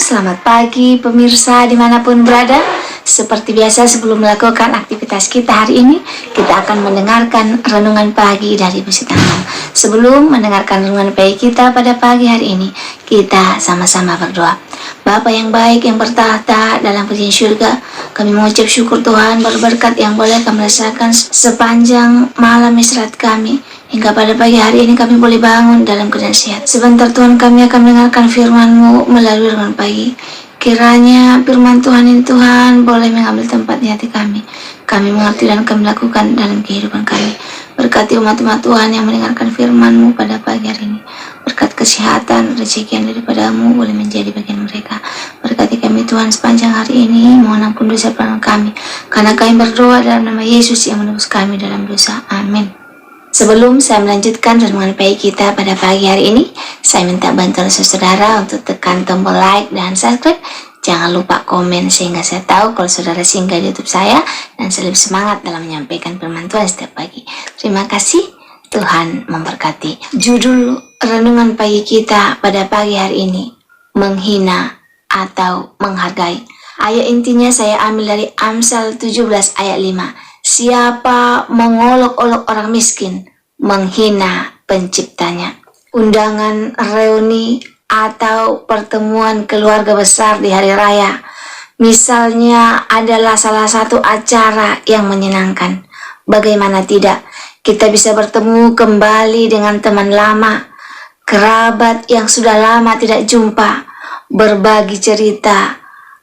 selamat pagi pemirsa dimanapun berada. Seperti biasa sebelum melakukan aktivitas kita hari ini, kita akan mendengarkan renungan pagi dari Puisi Tangan. Sebelum mendengarkan renungan pagi kita pada pagi hari ini, kita sama-sama berdoa. Bapa yang baik yang bertahta dalam kerajaan surga, kami mengucap syukur Tuhan berberkat yang boleh kami rasakan sepanjang malam istirahat kami. Hingga pada pagi hari ini kami boleh bangun dalam keadaan sehat. Sebentar Tuhan kami akan mendengarkan firman-Mu melalui renungan pagi. Kiranya firman Tuhan ini Tuhan boleh mengambil tempat di hati kami. Kami mengerti dan kami lakukan dalam kehidupan kami. Berkati umat-umat Tuhan yang mendengarkan firman-Mu pada pagi hari ini. Berkat kesehatan, rezeki yang daripada-Mu boleh menjadi bagian mereka. Berkati kami Tuhan sepanjang hari ini. Mohon ampun dosa pelanggan kami. Karena kami berdoa dalam nama Yesus yang menebus kami dalam dosa. Amin. Sebelum saya melanjutkan renungan pagi kita pada pagi hari ini, saya minta bantuan saudara untuk tekan tombol like dan subscribe. Jangan lupa komen sehingga saya tahu kalau saudara singgah di YouTube saya dan saya lebih semangat dalam menyampaikan firman Tuhan setiap pagi. Terima kasih, Tuhan memberkati. Judul renungan pagi kita pada pagi hari ini, menghina atau menghargai. Ayat intinya saya ambil dari Amsal 17 ayat 5. Siapa mengolok-olok orang miskin, menghina penciptanya. Undangan reuni atau pertemuan keluarga besar di hari raya, misalnya adalah salah satu acara yang menyenangkan. Bagaimana tidak, kita bisa bertemu kembali dengan teman lama, kerabat yang sudah lama tidak jumpa, berbagi cerita,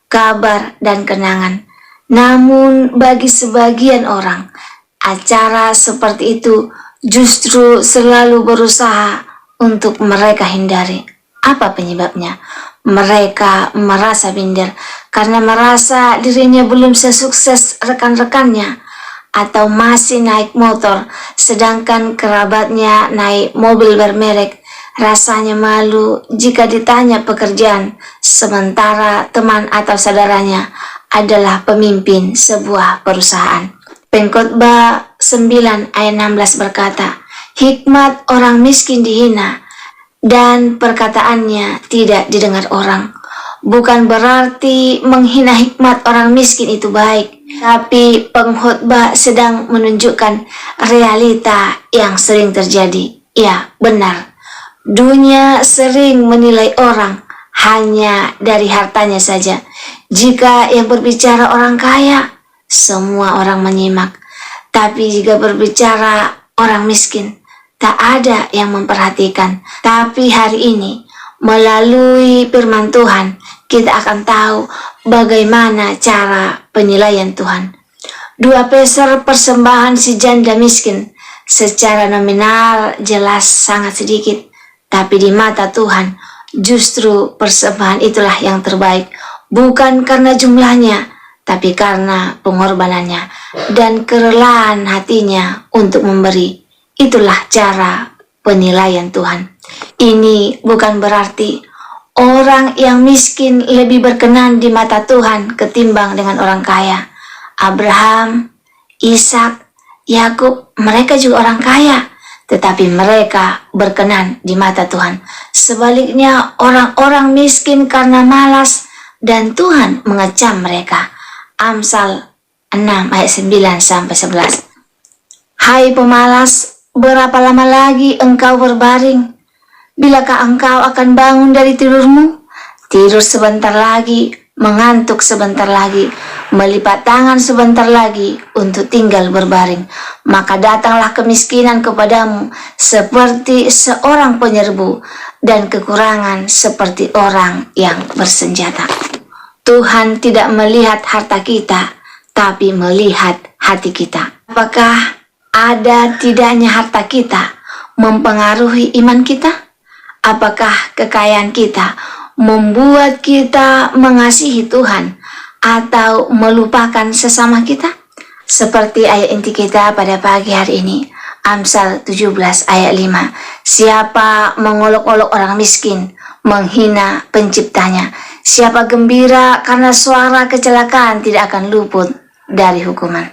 kabar, dan kenangan. Namun bagi sebagian orang, acara seperti itu justru selalu berusaha untuk mereka hindari. Apa penyebabnya? Mereka merasa minder karena merasa dirinya belum sesukses rekan-rekannya, atau masih naik motor sedangkan kerabatnya naik mobil bermerek. Rasanya malu jika ditanya pekerjaan, sementara teman atau saudaranya adalah pemimpin sebuah perusahaan. Pengkhotbah 9 ayat 16 berkata, hikmat orang miskin dihina dan perkataannya tidak didengar orang. Bukan berarti menghina hikmat orang miskin itu baik, tapi pengkhotbah sedang menunjukkan realita yang sering terjadi. Ya, benar. Dunia sering menilai orang hanya dari hartanya saja. Jika yang berbicara orang kaya, semua orang menyimak. Tapi jika berbicara orang miskin, tak ada yang memperhatikan. Tapi hari ini, melalui firman Tuhan, kita akan tahu bagaimana cara penilaian Tuhan. 2 peser persembahan si janda miskin secara nominal jelas sangat sedikit. Tapi di mata Tuhan, justru persembahan itulah yang terbaik. Bukan karena jumlahnya, tapi karena pengorbanannya dan kerelaan hatinya untuk memberi. Itulah cara penilaian Tuhan. Ini bukan berarti orang yang miskin lebih berkenan di mata Tuhan ketimbang dengan orang kaya. Abraham, Ishak, Yakub, mereka juga orang kaya, tetapi mereka berkenan di mata Tuhan. Sebaliknya, orang-orang miskin karena malas dan Tuhan mengecam mereka. Amsal 6 ayat 9-11. Hai pemalas, berapa lama lagi engkau berbaring? Bilakah engkau akan bangun dari tidurmu? Tidur sebentar lagi, mengantuk sebentar lagi, melipat tangan sebentar lagi untuk tinggal berbaring. Maka datanglah kemiskinan kepadamu seperti seorang penyerbu, dan kekurangan seperti orang yang bersenjata. Tuhan tidak melihat harta kita, tapi melihat hati kita. Apakah ada tidaknya harta kita mempengaruhi iman kita? Apakah kekayaan kita membuat kita mengasihi Tuhan atau melupakan sesama kita? Seperti ayat inti kita pada pagi hari ini, Amsal 17 ayat 5. Siapa mengolok-olok orang miskin, menghina penciptanya. Siapa gembira karena suara kecelakaan tidak akan luput dari hukuman.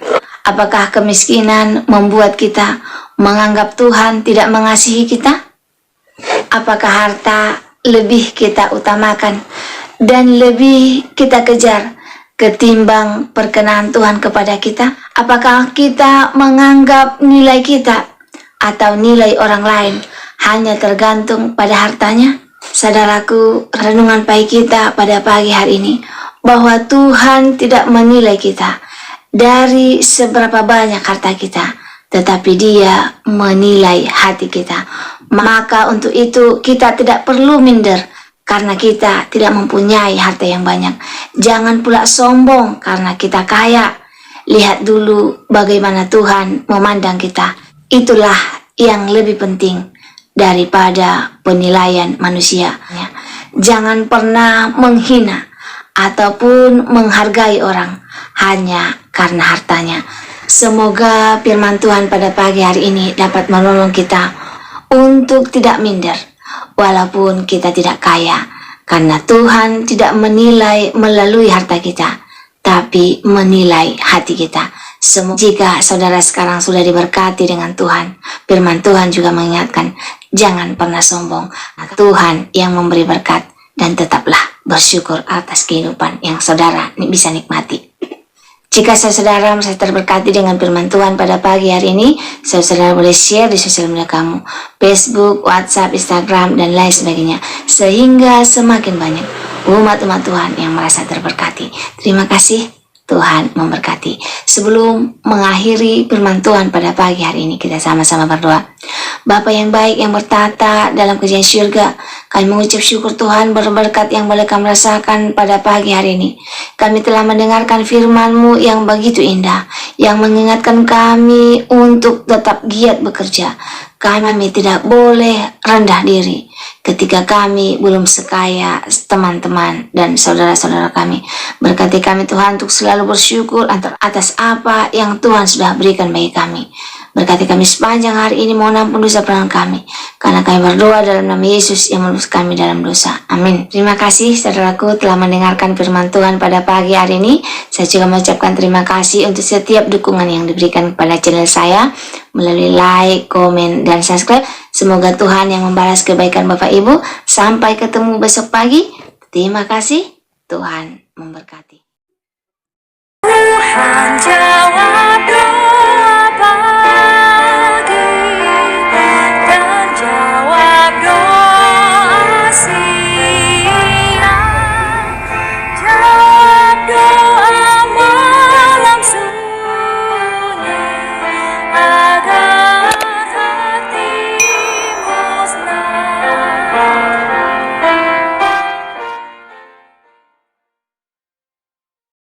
Apakah kemiskinan membuat kita menganggap Tuhan tidak mengasihi kita? Apakah harta lebih kita utamakan dan lebih kita kejar ketimbang perkenan Tuhan kepada kita? Apakah kita menganggap nilai kita atau nilai orang lain hanya tergantung pada hartanya? Saudaraku, renungan pagi kita pada pagi hari ini bahwa Tuhan tidak menilai kita dari seberapa banyak harta kita, tetapi Dia menilai hati kita. Maka untuk itu kita tidak perlu minder karena kita tidak mempunyai harta yang banyak. Jangan pula sombong karena kita kaya. Lihat dulu bagaimana Tuhan memandang kita. Itulah yang lebih penting daripada penilaian manusia. Jangan pernah menghina ataupun menghargai orang hanya karena hartanya. Semoga firman Tuhan pada pagi hari ini dapat menolong kita untuk tidak minder walaupun kita tidak kaya, karena Tuhan tidak menilai melalui harta kita, tapi menilai hati kita. Jika saudara sekarang sudah diberkati dengan Tuhan, firman Tuhan juga mengingatkan, jangan pernah sombong. Tuhan yang memberi berkat, dan tetaplah bersyukur atas kehidupan yang saudara bisa nikmati. Jika saudara merasa terberkati dengan firman Tuhan pada pagi hari ini, saudara boleh share di sosial media kamu, Facebook, WhatsApp, Instagram, dan lain sebagainya, sehingga semakin banyak umat-umat Tuhan yang merasa terberkati. Terima kasih, Tuhan memberkati. Sebelum mengakhiri firman Tuhan pada pagi hari ini, kita sama-sama berdoa. Bapa yang baik yang bertata dalam kerajaan syurga, kami mengucap syukur Tuhan berberkat yang boleh kami rasakan pada pagi hari ini. Kami telah mendengarkan firman-Mu yang begitu indah, yang mengingatkan kami untuk tetap giat bekerja. Kami tidak boleh rendah diri ketika kami belum sekaya teman-teman dan saudara-saudara kami. Berkati kami Tuhan untuk selalu bersyukur atas apa yang Tuhan sudah berikan bagi kami. Berkati kami sepanjang hari ini, mohon ampun dosa pelanggan kami, karena kami berdoa dalam nama Yesus yang meluput kami dalam dosa. Amin. Terima kasih saudaraku telah mendengarkan firman Tuhan pada pagi hari ini. Saya juga mengucapkan terima kasih untuk setiap dukungan yang diberikan kepada channel saya melalui like, komen, dan subscribe. Semoga Tuhan yang membalas kebaikan Bapak Ibu. Sampai ketemu besok pagi. Terima kasih. Tuhan memberkati.